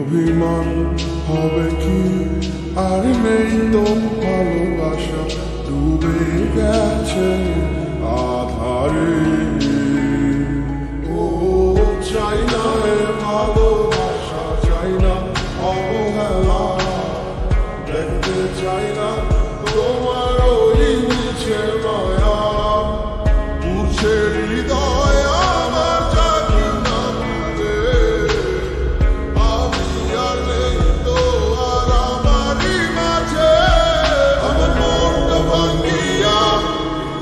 অভিমান হবে কি আর নেই তো ভালোবাসা ডুবে গেছে আধারে ও চাই না ভালোবাসা চাই না অবহেলা দেখতে চাই না তোমার ওই মিছে মায়া পুরছে হৃদয় আমার জানি না আমি আর নেই তো আর আমারই মাঝে আমার মনটা ভাঙিয়া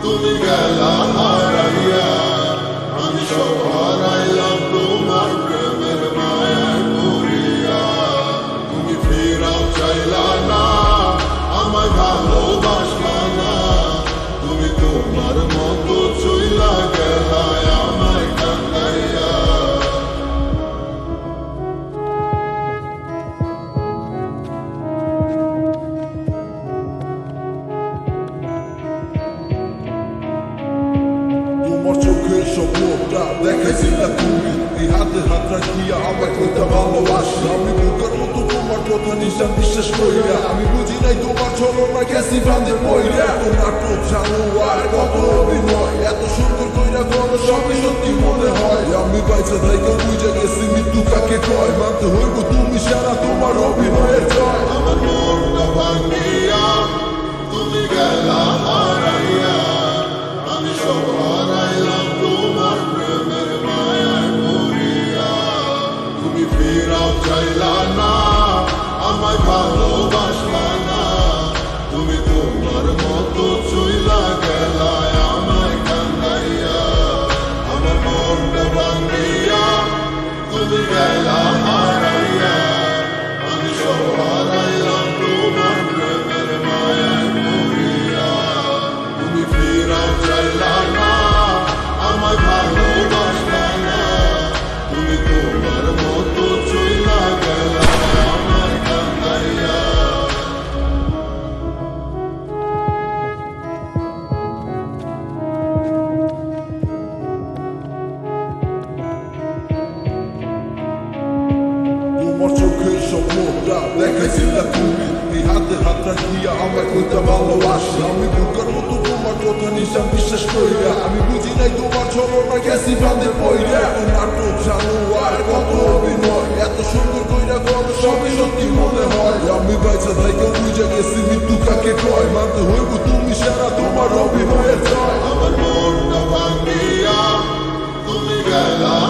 তুমি গেলা হারাইয়া আমি সব হারাইলাম তোমার প্রেমের মায়ায় পড়িয়া তুমি ফিরাও চাইলা না আমায় ভালোবাসলা না তুমি তোমার মতো চইলা গেলা আমায় কান্দাইয়া তোমার চোখের স্বপ্নটা দেখাইছিলা তুমি এই হাতে হাত রাখিয়া আমায় কইতা ভালোবাসি আমি বুকের মতো তোমার কথা নিশান বিশ্বাস কইরা আমি বুঝি নাই তোমার ছলনা গেছি বাঁধে পইরা এত নাটক জানো আর কত অভিনয় এত সুন্দর কইরা করো সবই সত্যি মনে হয় আমি বাইচা থাইকা বুঝে গেছি মৃত্যু কাকে কয় মানতে হইব তুমি সারা তোমার অভিনয়ের জয় আমার মনটা ভাঙিয়া তুমি গেলা হারাইয়া আমি সব হারাইলাম তোমার প্রেমের মায়ায় পড়িয়া তুমি ফিরাও চাইলা না আমায় ভালোবাসলা না তুমি তোমার মতো চইলা গেলা আমায় কান্দাইয়া আমার মনটা ভাঙিয়া তুমি গেলা হারাইয়া আমি সব হারাইলাম তোমার প্রেমের মায়ায় পড়িয়া তুমি ফিরাও চাইলা না আমায় ভালোবাসলা না তুমি তোমার মতো চইলা গেলা আমায় কান্দাইয়া তোমার চোখের স্বপ্নটা দেখাইছিলা তুমি এই হাতে হাত রাখিয়া আমায় কইতা ভালোবাসি আমি বুকের মতো তোমার কথা নিশান বিশ্বাস কইরা আমি বুঝি নাই তোমার ছলনা গেছি বাঁধে পইরা এত নাটক জানো আর কত অভিনয় এত সুন্দর কইরা করো সবই সত্যি মনে হয় আমি বাইচা থাইকা বুঝে গেছি মৃত্যু কাকে কয় মানতে হইব তুমি সারা তোমার অভিনয়ের জয় আমার মনটা ভাঙিয়া তুমি গেলা